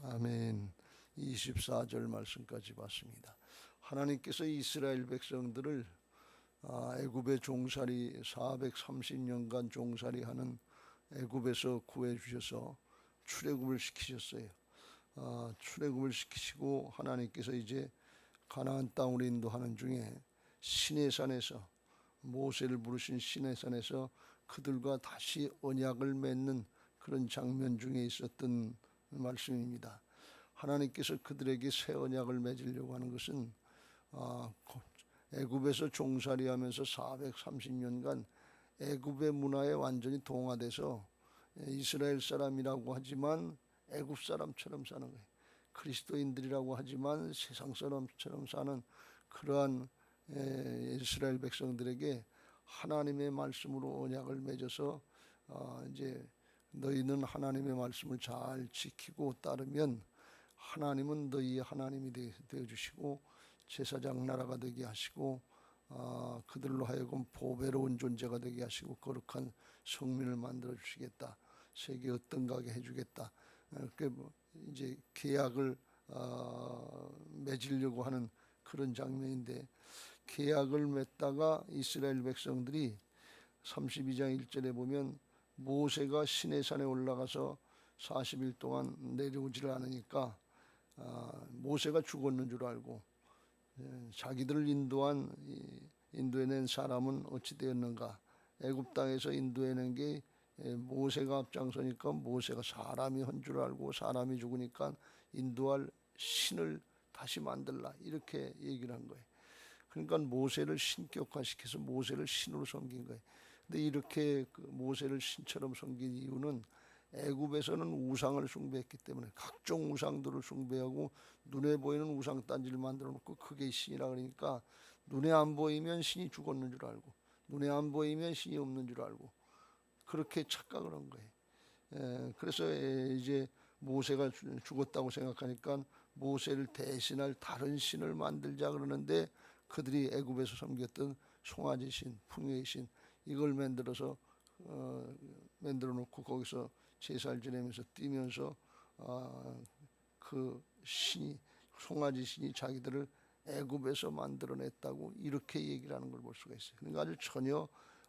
아멘. 24절 말씀까지 봤습니다. 하나님께서 이스라엘 백성들을 애굽의 종살이 430년간 종살이하는 애굽에서 구해 주셔서 출애굽을 시키셨어요. 출애굽을 시키시고 하나님께서 이제 가나안 땅으로 인도하는 중에 시내산에서 모세를 부르신 시내산에서 그들과 다시 언약을 맺는 그런 장면 중에 있었던 말씀입니다. 하나님께서 그들에게 새 언약을 맺으려고 하는 것은 애굽에서 종살이하면서 430년간 애굽의 문화에 완전히 동화돼서 이스라엘 사람이라고 하지만 애굽 사람처럼 사는 거예요. 그리스도인들이라고 하지만 세상 사람처럼 사는 그러한 이스라엘 백성들에게 하나님의 말씀으로 언약을 맺어서 이제 너희는 하나님의 말씀을 잘 지키고 따르면 하나님은 너희의 하나님이 되어 주시고 제사장 나라가 되게 하시고 그들로 하여금 보배로운 존재가 되게 하시고 거룩한 성민을 만들어 주시겠다. 세계 어떤가게 해주겠다. 그 이제 계약을 맺으려고 하는 그런 장면인데, 계약을 맺다가 이스라엘 백성들이 32장 1절에 보면 모세가 시내산에 올라가서 40일 동안 내려오지를 않으니까 모세가 죽었는 줄 알고 자기들을 인도해낸 사람은 어찌 되었는가. 애굽 땅에서 인도해낸 게 모세가 앞장서니까 모세가 사람이 한 줄 알고 사람이 죽으니까 인도할 신을 다시 만들라, 이렇게 얘기를 한 거예요. 그러니까 모세를 신격화시켜서 모세를 신으로 섬긴 거예요. 근데 이렇게 모세를 신처럼 섬긴 이유는 애굽에서는 우상을 숭배했기 때문에 각종 우상들을 숭배하고 눈에 보이는 우상 단지를 만들어 놓고 그게 신이라 그러니까 눈에 안 보이면 신이 죽었는 줄 알고 눈에 안 보이면 신이 없는 줄 알고 그렇게 착각을 한 거예요. 그래서 이제 모세가 죽었다고 생각하니까 모세를 대신할 다른 신을 만들자 그러는데 그들이 애굽에서 섬겼던 송아지 신, 풍요의 신, 이걸 만들어 놓고 거기서 제사를 지내면서 뛰면서 그 신이, 송아지 신이 자기들을 애굽에서 만들어냈다고 이렇게 얘기를 하는 걸 볼 수가 있어요. 그러니까 아주 전혀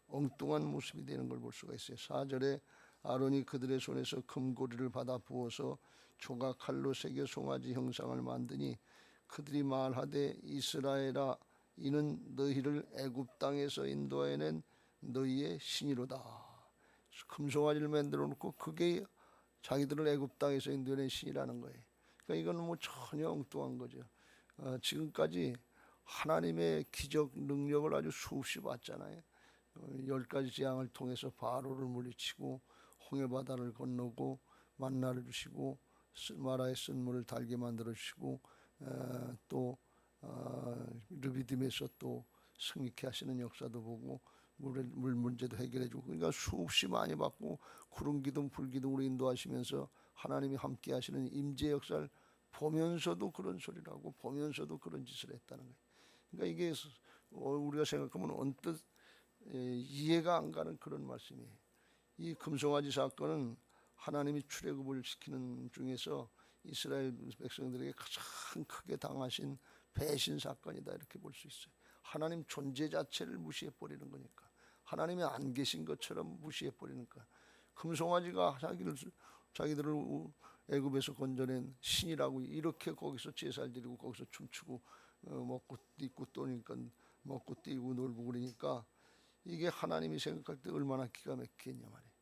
엉뚱한 모습이 되는 걸 볼 수가 있어요. 4절에 아론이 그들의 손에서 금고리를 받아 부어서 조각칼로 새겨 송아지 형상을 만드니 그들이 말하되 이스라엘아, 이는 너희를 애굽 땅에서 인도해낸 너희의 신이로다. 금송아지를 만들어 놓고 그게 자기들을 애굽 땅에서 인도해낸 신이라는 거예요. 그러니까 이건 뭐 전혀 엉뚱한 거죠. 지금까지 하나님의 기적 능력을 아주 수없이 봤잖아요. 10가지 재앙을 통해서 바로를 물리치고 홍해바다를 건너고 만나를 주시고 마라의 쓴물을 달게 만들어 주시고 또 르비딤에서 또 승리케 하시는 역사도 보고 물 문제도 해결해 주고, 그러니까 수없이 많이 받고 구름 기둥 불 기둥으로 인도하시면서 하나님이 함께 하시는 임재 역사를 보면서도 그런 소리를 하고 보면서도 그런 짓을 했다는 거예요. 그러니까 이게 우리가 생각하면 언뜻 이해가 안 가는 그런 말씀이에요. 이 금송아지 사건은 하나님이 출애굽을 시키는 중에서 이스라엘 백성들에게 가장 크게 당하신 배신 사건이다, 이렇게 볼 수 있어요. 하나님 존재 자체를 무시해 버리는 거니까, 하나님이 안 계신 것처럼 무시해 버리니까. 금송아지가 자기들을 애굽에서 건져낸 신이라고 이렇게 거기서 제사를 드리고 거기서 춤추고 먹고 뛰고 또니까 먹고 뛰고 놀고 그러니까 이게 하나님이 생각할 때 얼마나 기가 막히겠냐 말이에요.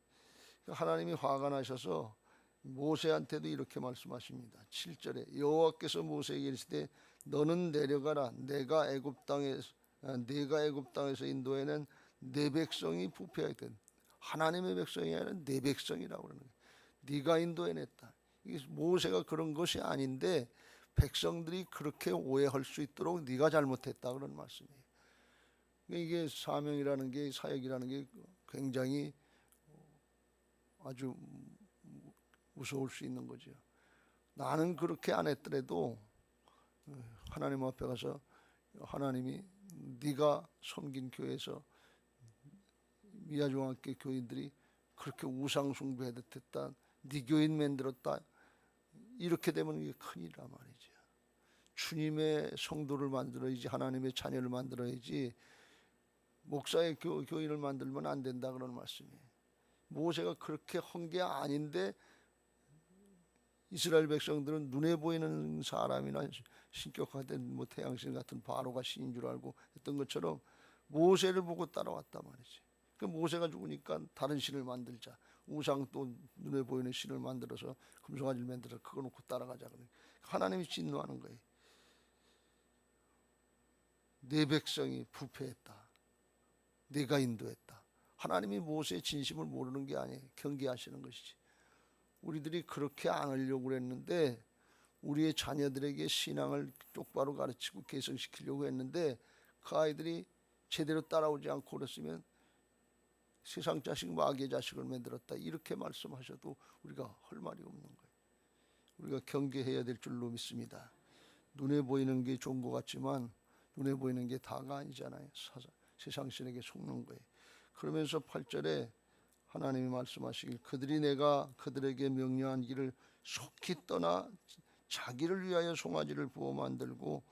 하나님이 화가 나셔서 모세한테도 이렇게 말씀하십니다. 7절에 여호와께서 모세에게 이르시되 너는 내려가라. 내가 애굽 땅에서 인도해낸 내 백성이 부패하게, 하나님의 백성이 아니라 내 백성이라고 그러는 거예요. 네가 인도해냈다. 이게 모세가 그런 것이 아닌데 백성들이 그렇게 오해할 수 있도록 네가 잘못했다, 그런 말씀이에요. 이게 사명이라는 게, 사역이라는 게 굉장히 아주 무서울 수 있는 거죠. 나는 그렇게 안 했더라도 하나님 앞에 가서 하나님이 네가 섬긴 교회에서 미아중학교 교인들이 그렇게 우상 숭배했다, 네 교인 만들었다, 이렇게 되면 이게 큰일이란 말이죠. 주님의 성도를 만들어야지, 하나님의 자녀를 만들어야지 목사의 교인을 만들면 안 된다 그런 말씀이에요. 모세가 그렇게 한 게 아닌데 이스라엘 백성들은 눈에 보이는 사람이나 신격화된 뭐 태양신 같은 바로가 신인 줄 알고 했던 것처럼 모세를 보고 따라왔단 말이지. 그 모세가 죽으니까 다른 신을 만들자. 우상 또 눈에 보이는 신을 만들어서 금송아지를 만들어서 그거 놓고 따라가자. 하나님이 진노하는 거예요. 내 백성이 부패했다. 내가 인도했다. 하나님이 모세의 진심을 모르는 게 아니에요. 경계하시는 것이지. 우리들이 그렇게 안 하려고 그랬는데 우리의 자녀들에게 신앙을 똑바로 가르치고 개성시키려고 했는데 그 아이들이 제대로 따라오지 않고 그랬으면 세상 자식 마귀의 자식을 만들었다 이렇게 말씀하셔도 우리가 할 말이 없는 거예요. 우리가 경계해야 될 줄로 믿습니다. 눈에 보이는 게 좋은 것 같지만 눈에 보이는 게 다가 아니잖아요. 세상 신에게 속는 거예요. 그러면서 8절에 하나님이 말씀하시길 그들이 내가 그들에게 명령한 길을 속히 떠나 자기를 위하여 송아지를 부어 만들고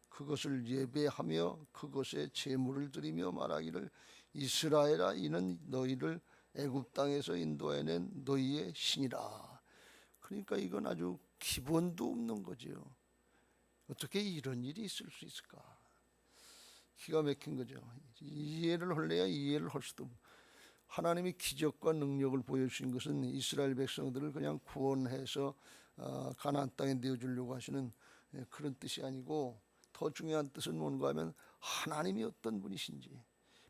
그것을 예배하며 그것에 제물을 드리며 말하기를 이스라엘아 이는 너희를 애굽 땅에서 인도해낸 너희의 신이라. 그러니까 이건 아주 기본도 없는 거죠. 어떻게 이런 일이 있을 수 있을까? 기가 막힌 거죠. 이해를 할래야 이해를 할 수도 없고 하나님이 기적과 능력을 보여주신 것은 이스라엘 백성들을 그냥 구원해서 가나안 땅에 내어주려고 하시는 그런 뜻이 아니고 더 중요한 뜻은 뭔가 하면 하나님이 어떤 분이신지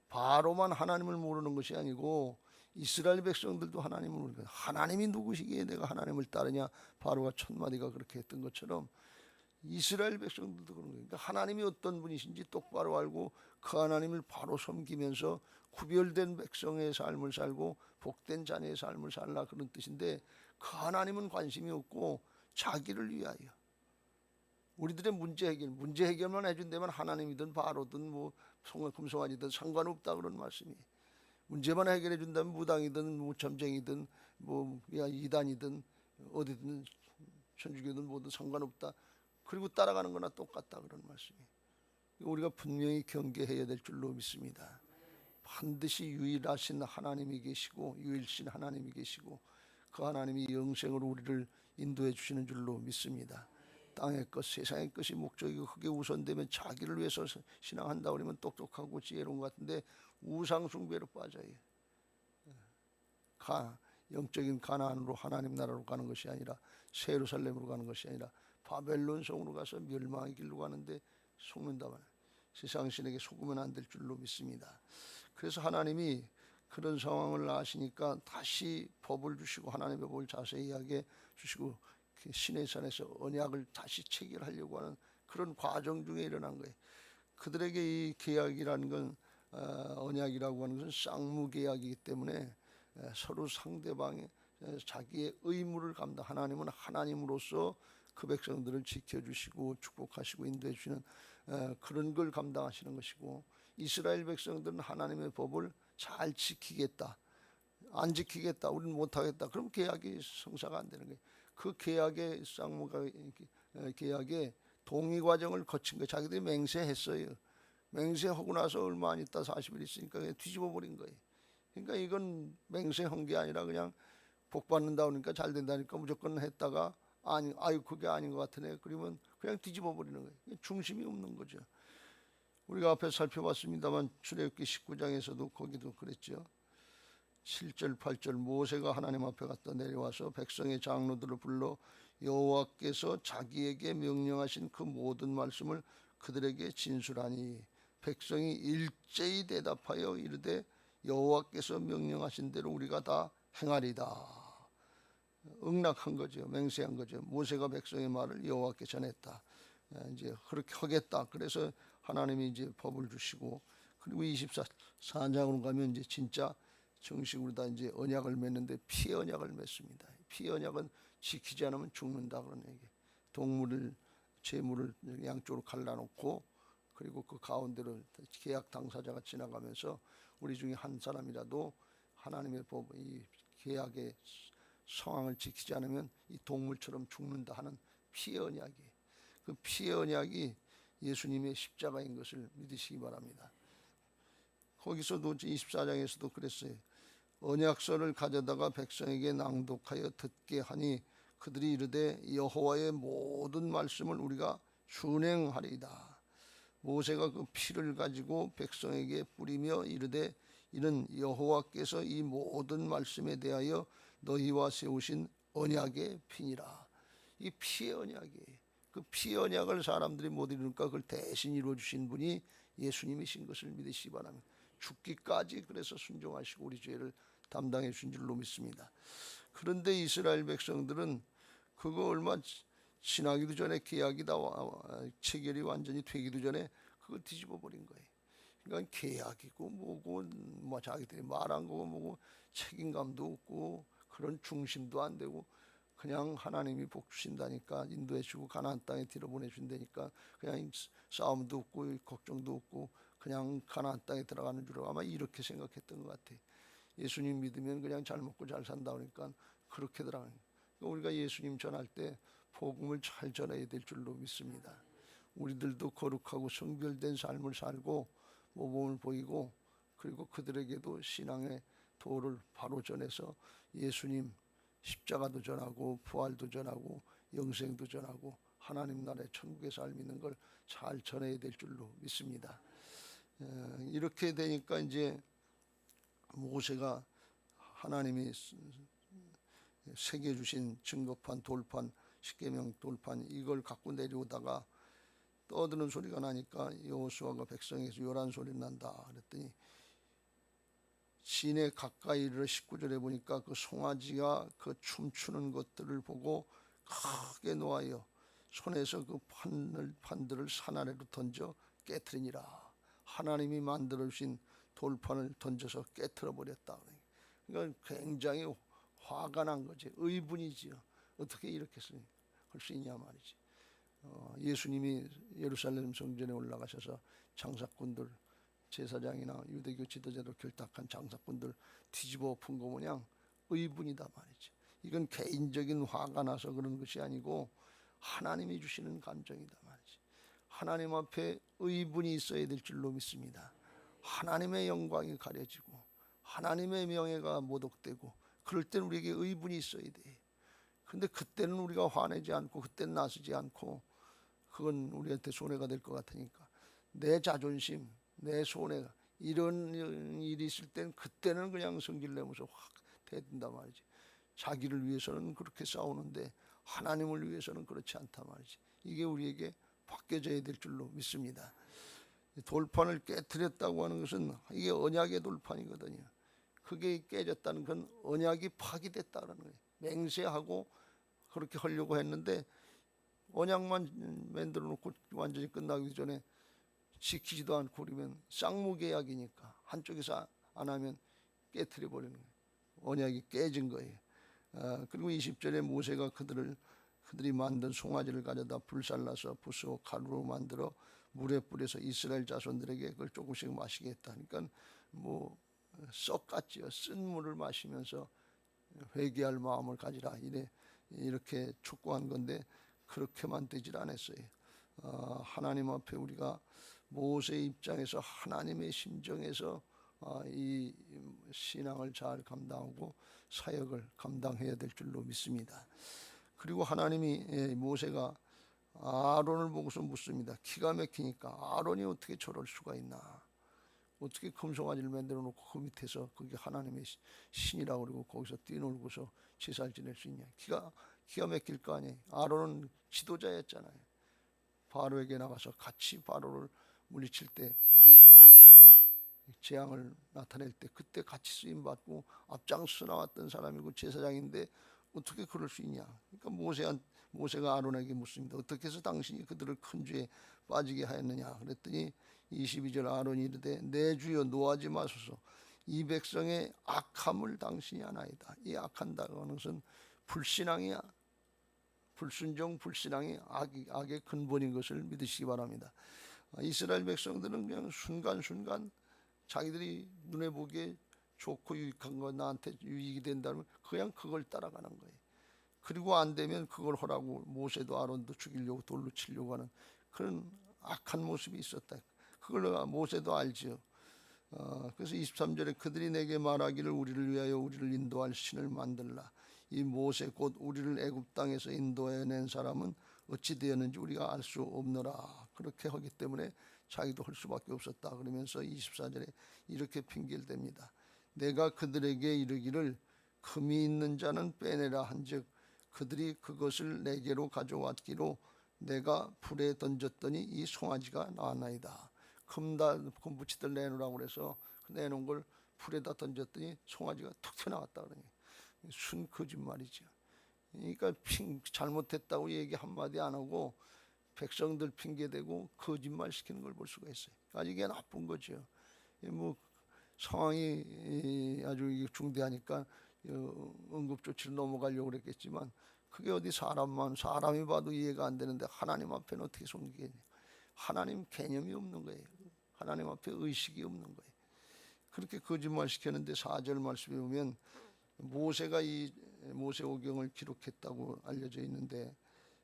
바로만 하나님을 모르는 것이 아니고 이스라엘 백성들도 하나님을 모르는 거예요. 하나님이 누구시기에 내가 하나님을 따르냐 바로가 천마디가 그렇게 했던 것처럼 이스라엘 백성들도 그런 거예요. 그러니까 하나님이 어떤 분이신지 똑바로 알고 그 하나님을 바로 섬기면서 구별된 백성의 삶을 살고 복된 자녀의 삶을 살라 그런 뜻인데 그 하나님은 관심이 없고 자기를 위하여 우리들의 문제 해결만 해준다면 하나님이든 바로든 뭐 금송아지든 상관없다 그런 말씀이에요. 문제만 해결해 준다면 무당이든 무첨쟁이든 뭐 이단이든 어디든 천주교든 뭐든 상관없다. 그리고 따라가는 거나 똑같다 그런 말씀이에요. 우리가 분명히 경계해야 될 줄로 믿습니다. 반드시 유일하신 하나님이 계시고 유일신 하나님이 계시고 그 하나님이 영생으로 우리를 인도해 주시는 줄로 믿습니다. 땅의 것 세상의 것이 목적이고 그게 우선되면 자기를 위해서 신앙한다 그러면 똑똑하고 지혜로운 것 같은데 우상 숭배로 빠져요. 영적인 가나안으로 하나님 나라로 가는 것이 아니라 새 예루살렘으로 가는 것이 아니라 바벨론 성으로 가서 멸망의 길로 가는데 속는다 말이에요. 세상 신에게 속으면 안 될 줄로 믿습니다. 그래서 하나님이 그런 상황을 아시니까 다시 법을 주시고 하나님의 법을 자세히 이야기해 주시고 신의 산에서 언약을 다시 체결하려고 하는 그런 과정 중에 일어난 거예요. 그들에게 이 계약이라는 건 언약이라고 하는 것은 쌍무계약이기 때문에 서로 상대방의 자기의 의무를 감당. 하나님은 하나님으로서 그 백성들을 지켜주시고 축복하시고 인도해 주시는 그런 걸 감당하시는 것이고 이스라엘 백성들은 하나님의 법을 잘 지키겠다. 안 지키겠다. 우리는 못하겠다. 그럼 계약이 성사가 안 되는 거예요. 그 계약의 쌍무가 계약의 동의 과정을 거친 거예요. 자기들이 맹세했어요. 맹세하고 나서 얼마 안 있다 40일 있으니까 그냥 뒤집어 버린 거예요. 그러니까 이건 맹세한 게 아니라 그냥 복 받는다 그러니까 잘 된다니까 무조건 했다가 아유 그게 아닌 것 같으네. 그러면 그냥 뒤집어 버리는 거예요. 중심이 없는 거죠. 우리가 앞에 살펴봤습니다만 출애굽기 19장에서도 거기도 그랬죠. 7절 8절 모세가 하나님 앞에 갔다 내려와서 백성의 장로들을 불러 여호와께서 자기에게 명령하신 그 모든 말씀을 그들에게 진술하니 백성이 일제히 대답하여 이르되 여호와께서 명령하신 대로 우리가 다 행하리다. 응낙한 거죠. 맹세한 거죠. 모세가 백성의 말을 여호와께 전했다. 이제 그렇게 하겠다. 그래서 하나님이 이제 법을 주시고 그리고 24장으로 가면 이제 진짜 정식으로 다 이제 언약을 맺는데 피 언약을 맺습니다. 피 언약은 지키지 않으면 죽는다 그런 얘기. 동물을 제물을 양쪽으로 갈라놓고 그리고 그 가운데로 계약 당사자가 지나가면서 우리 중에 한 사람이라도 하나님의 법, 이 계약의 상황을 지키지 않으면 이 동물처럼 죽는다 하는 피의 언약이에요. 그 피의 언약이 예수님의 십자가인 것을 믿으시기 바랍니다. 거기서도 24장에서도 그랬어요. 언약서를 가져다가 백성에게 낭독하여 듣게 하니 그들이 이르되 여호와의 모든 말씀을 우리가 준행하리이다. 모세가 그 피를 가지고 백성에게 뿌리며 이르되 이는 여호와께서 이 모든 말씀에 대하여 너희와 세우신 언약의 피니라. 이 피의 언약이에요. 그 피의 언약을 사람들이 못 이루니까 그걸 대신 이루어주신 분이 예수님이신 것을 믿으시기 바랍니다. 죽기까지 그래서 순종하시고 우리 죄를 담당해 주신 줄로 믿습니다. 그런데 이스라엘 백성들은 그거 얼마 지나기도 전에 계약이 다 체결이 완전히 되기도 전에 그걸 뒤집어 버린 거예요. 그러니까 계약이고 뭐고 뭐 자기들이 말한 거고 뭐고 책임감도 없고 그런 중심도 안 되고 그냥 하나님이 복 주신다니까 인도해 주고 가나안 땅에 들여보내 준다니까 그냥 싸움도 없고 걱정도 없고 그냥 가나안 땅에 들어가는 줄 아마 이렇게 생각했던 것 같아요. 예수님 믿으면 그냥 잘 먹고 잘 산다 그러니까 그렇게 들어가는 거예요. 우리가 예수님 전할 때 복음을 잘 전해야 될 줄로 믿습니다. 우리들도 거룩하고 성결된 삶을 살고 모범을 보이고 그리고 그들에게도 신앙의 도를 바로 전해서 예수님 십자가도 전하고 부활도 전하고 영생도 전하고 하나님 나라의 천국의 삶 있는 걸 잘 전해야 될 줄로 믿습니다. 이렇게 되니까 이제 모세가 하나님이 새겨주신 증거판 돌판 십계명 돌판 이걸 갖고 내려오다가 떠드는 소리가 나니까 여호수아가 백성에서 요란 소리 난다 그랬더니 시내 가까이 이르러 19절에 보니까 그 송아지가 그 춤추는 것들을 보고 크게 노하여 손에서 그 판들을 산 아래로 던져 깨트리니라. 하나님이 만들어 주신 돌판을 던져서 깨트려 버렸다. 그러니까 굉장히 화가 난 거지. 의분이지요. 어떻게 이렇게 할 수 있냐 말이지. 예수님이 예루살렘 성전에 올라가셔서 장사꾼들 제사장이나 유대교 지도자로 결탁한 장사꾼들 뒤집어 엎은 거 모양 의분이다 말이지. 이건 개인적인 화가 나서 그런 것이 아니고 하나님이 주시는 감정이다 말이지. 하나님 앞에 의분이 있어야 될 줄로 믿습니다. 하나님의 영광이 가려지고 하나님의 명예가 모독되고 그럴 때는 우리에게 의분이 있어야 돼. 근데 그때는 우리가 화내지 않고 그때는 나서지 않고 그건 우리한테 손해가 될 것 같으니까 내 자존심 내 손해가 이런 일이 있을 땐 그때는 그냥 성질 내면서 확 대든다 말이지. 자기를 위해서는 그렇게 싸우는데 하나님을 위해서는 그렇지 않다 말이지. 이게 우리에게 바뀌어져야 될 줄로 믿습니다. 돌판을 깨트렸다고 하는 것은 이게 언약의 돌판이거든요. 그게 깨졌다는 건 언약이 파기됐다는 거예요. 맹세하고 그렇게 하려고 했는데 언약만 만들어 놓고 완전히 끝나기 전에 지키지도 않고 그러면 쌍무계약이니까 한쪽에서 안 하면 깨트려 버리는 거예요. 언약이 깨진 거예요. 그리고 20절에 모세가 그들이 만든 송아지를 가져다 불살라서 부수어 가루로 만들어 물에 뿌려서 이스라엘 자손들에게 그걸 조금씩 마시게 했다. 그러니까 뭐 썩 같지요. 쓴 물을 마시면서 회개할 마음을 가지라 이렇게 촉구한 건데 그렇게만 되질 않았어요. 하나님 앞에 우리가 모세의 입장에서 하나님의 심정에서 이 신앙을 잘 감당하고 사역을 감당해야 될 줄로 믿습니다. 그리고 하나님이 모세가 아론을 보고서 묻습니다. 기가 막히니까 아론이 어떻게 저럴 수가 있나? 어떻게 금송아지를 만들어 놓고 그 밑에서 그게 하나님의 신이라고 그러고 거기서 뛰놀고서 제사를 지낼 수 있냐? 기가 막힐 거 아니에요. 아론은 지도자였잖아요. 바로에게 나가서 같이 바로를 물리칠 때 열방이 재앙을 나타낼 때 그때 같이 쓰임 받고 앞장서 나왔던 사람이고 제사장인데 어떻게 그럴 수 있냐? 그러니까 모세가 아론에게 묻습니다. 어떻게 해서 당신이 그들을 큰 죄에 빠지게 하였느냐? 그랬더니 22절 아론이 이르되 내 주여 노하지 마소서. 이 백성의 악함을 당신이 아나이다. 이 악한다고 하는 것은 불신앙이야. 불순종 불신앙이 악의 근본인 것을 믿으시기 바랍니다. 이스라엘 백성들은 그냥 순간순간 자기들이 눈에 보기에 좋고 유익한 거 나한테 유익이 된다면 그냥 그걸 따라가는 거예요. 그리고 안 되면 그걸 하라고 모세도 아론도 죽이려고 돌로 치려고 하는 그런 악한 모습이 있었다. 그걸 모세도 알지요. 그래서 23절에 그들이 내게 말하기를 우리를 위하여 우리를 인도할 신을 만들라. 이 모세 곧 우리를 애굽 땅에서 인도해낸 사람은 어찌 되었는지 우리가 알 수 없노라. 그렇게 하기 때문에 자기도 할 수밖에 없었다. 그러면서 24절에 이렇게 핑계를 댑니다. 내가 그들에게 이르기를 금이 있는 자는 빼내라 한즉 그들이 그것을 내게로 가져왔기로 내가 불에 던졌더니 이 송아지가 나왔나이다. 금 붙이들 내놓으라고 그래서 내놓은 걸 불에다 던졌더니 송아지가 툭 튀어나왔다 그러니 순 거짓말이죠. 그러니까 잘못했다고 얘기 한마디 안 하고 백성들 핑계대고 거짓말 시키는 걸 볼 수가 있어요. 아주 이게 나쁜 거죠. 뭐 상황이 아주 중대하니까 응급조치를 넘어가려고 그랬겠지만 그게 어디 사람이 봐도 이해가 안 되는데 하나님 앞에는 어떻게 숨기겠냐. 하나님 개념이 없는 거예요. 하나님 앞에 의식이 없는 거예요. 그렇게 거짓말 시켰는데 4절 말씀에 보면 모세가 이 모세오경을 기록했다고 알려져 있는데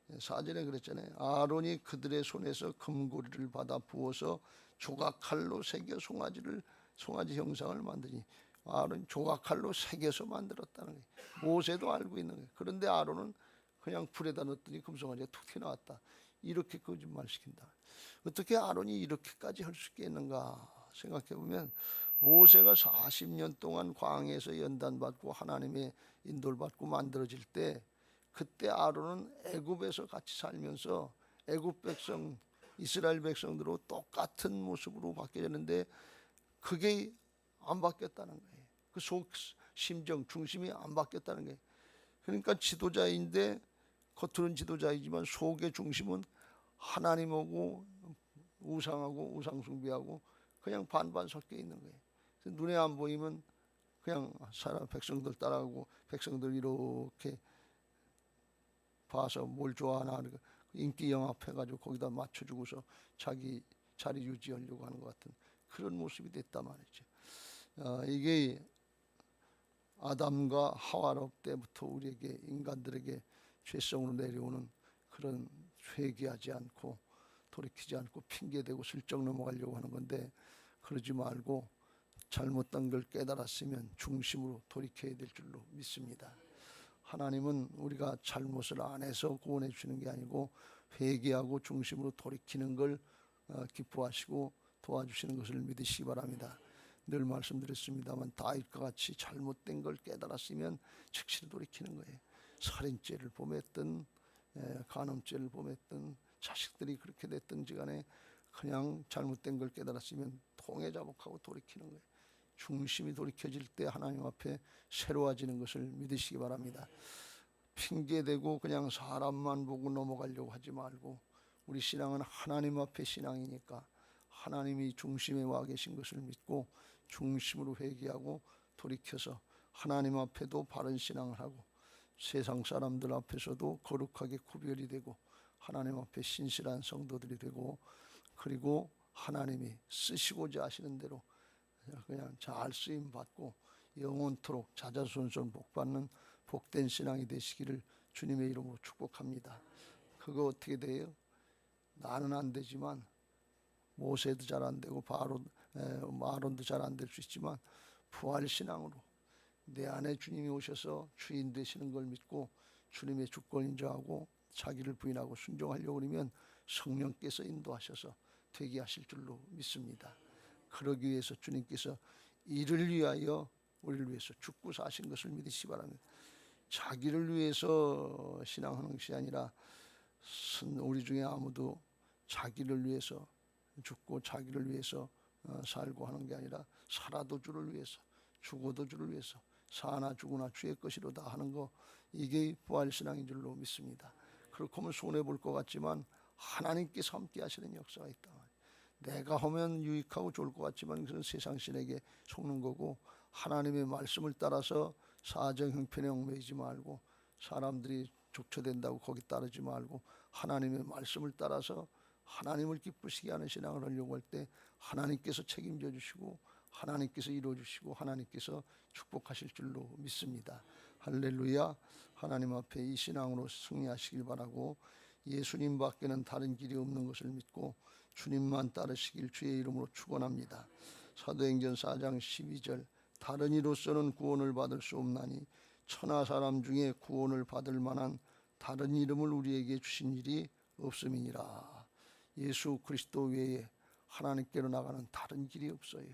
4절에 그랬잖아요. 아론이 그들의 손에서 금고리를 받아 부어서 조각칼로 새겨 송아지 형상을 만드니 아론 조각칼로 새겨서 만들었다는 거예요. 모세도 알고 있는 거예요. 그런데 아론은 그냥 불에다 넣었더니 금송아지가 툭 튀어나왔다. 이렇게 거짓말 시킨다. 어떻게 아론이 이렇게까지 할 수 있겠는가 생각해 보면 모세가 40년 동안 광야에서 연단받고 하나님의 인도를 받고 만들어질 때 그때 아론은 애굽에서 같이 살면서 애굽 백성 이스라엘 백성들로 똑같은 모습으로 바뀌었는데 그게 안 바뀌었다는 거예요. 그 속 심정 중심이 안 바뀌었다는 거예요. 그러니까 지도자인데 겉으로는 지도자이지만 속의 중심은 하나님하고 우상하고 우상숭배하고 그냥 반반 섞여 있는 거예요. 눈에 안 보이면 그냥 백성들 따라가고 백성들 이렇게 봐서 뭘 좋아하나 인기 영합해가지고 거기다 맞춰주고서 자기 자리 유지하려고 하는 것 같은 그런 모습이 됐단 말이죠. 이게 아담과 하와로 때부터 우리에게 인간들에게 죄성으로 내려오는 그런 회개하지 않고 돌이키지 않고 핑계대고 슬쩍 넘어가려고 하는 건데 그러지 말고 잘못된 걸 깨달았으면 중심으로 돌이켜야 될 줄로 믿습니다. 하나님은 우리가 잘못을 안 해서 구원해 주시는 게 아니고 회개하고 중심으로 돌이키는 걸 기뻐하시고 도와주시는 것을 믿으시기 바랍니다. 늘 말씀드렸습니다만 다윗과 같이 잘못된 걸 깨달았으면 즉시 돌이키는 거예요. 살인죄를 범했든 간음죄를 범했든 자식들이 그렇게 됐든지 간에 그냥 잘못된 걸 깨달았으면 통해자복하고 돌이키는 거예요. 중심이 돌이켜질 때 하나님 앞에 새로워지는 것을 믿으시기 바랍니다. 핑계대고 그냥 사람만 보고 넘어가려고 하지 말고 우리 신앙은 하나님 앞에 신앙이니까 하나님이 중심에 와 계신 것을 믿고 중심으로 회개하고 돌이켜서 하나님 앞에도 바른 신앙을 하고 세상 사람들 앞에서도 거룩하게 구별이 되고 하나님 앞에 신실한 성도들이 되고 그리고 하나님이 쓰시고자 하시는 대로 그냥 잘 쓰임 받고 영원토록 자자손손 복받는 복된 신앙이 되시기를 주님의 이름으로 축복합니다. 그거 어떻게 돼요? 나는 안 되지만 모세도 잘 안 되고 아론도 잘 안 될 수 있지만 부활 신앙으로 내 안에 주님이 오셔서 주인 되시는 걸 믿고 주님의 주권 인정하고 자기를 부인하고 순종하려고 그러면 성령께서 인도하셔서 되게 하실 줄로 믿습니다. 그러기 위해서 주님께서 이를 위하여 우리를 위해서 죽고 사신 것을 믿으시기 바랍니다. 자기를 위해서 신앙하는 것이 아니라 우리 중에 아무도 자기를 위해서 죽고 자기를 위해서 살고 하는 게 아니라 살아도 주를 위해서 죽어도 주를 위해서 사나 죽으나 주의 것이로다 하는 거 이게 부활신앙인 줄로 믿습니다. 그렇게 하면 손해볼 것 같지만 하나님께서 함께 하시는 역사가 있다. 내가 하면 유익하고 좋을 것 같지만 그것은 세상 신에게 속는 거고 하나님의 말씀을 따라서 사정 형편에 얽매이지 말고 사람들이 족쳐된다고 거기 따르지 말고 하나님의 말씀을 따라서 하나님을 기쁘시게 하는 신앙을 하려고 할 때 하나님께서 책임져 주시고 하나님께서 이루어주시고 하나님께서 축복하실 줄로 믿습니다. 할렐루야. 하나님 앞에 이 신앙으로 승리하시길 바라고 예수님 밖에는 다른 길이 없는 것을 믿고 주님만 따르시길 주의 이름으로 축원합니다. 사도행전 4장 12절 다른 이로서는 구원을 받을 수 없나니 천하 사람 중에 구원을 받을 만한 다른 이름을 우리에게 주신 일이 없음이니라. 예수 그리스도 외에 하나님께로 나가는 다른 길이 없어요.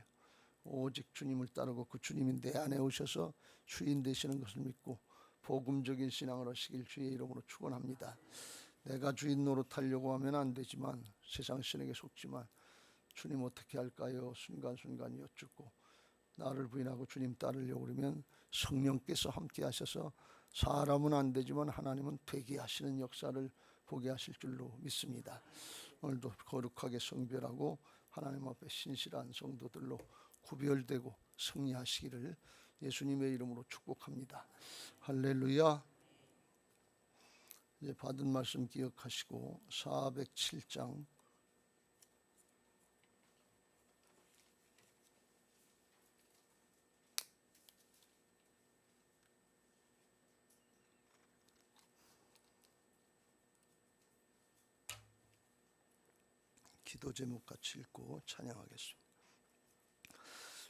오직 주님을 따르고 그 주님이 내 안에 오셔서 주인 되시는 것을 믿고 복음적인 신앙을 하시길 주의 이름으로 축원합니다. 내가 주인 노릇하려고 하면 안 되지만 세상 신에게 속지만 주님 어떻게 할까요? 순간순간 여쭙고 나를 부인하고 주님 따르려고 그러면 성령께서 함께 하셔서 사람은 안 되지만 하나님은 되게 하시는 역사를 보게 하실 줄로 믿습니다. 오늘도 거룩하게 성별하고 하나님 앞에 신실한 성도들로 구별되고 승리하시기를 예수님의 이름으로 축복합니다. 할렐루야. 이제 받은 말씀 기억하시고 407장 기도 제목 같이 읽고 찬양하겠습니다.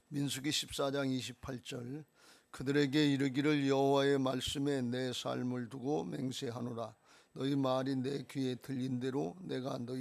민수기 14장 28절 그들에게 이르기를 여호와의 말씀에 내 삶을 두고 맹세하노라. 너희 말이 내 귀에 들린 대로 내가 너희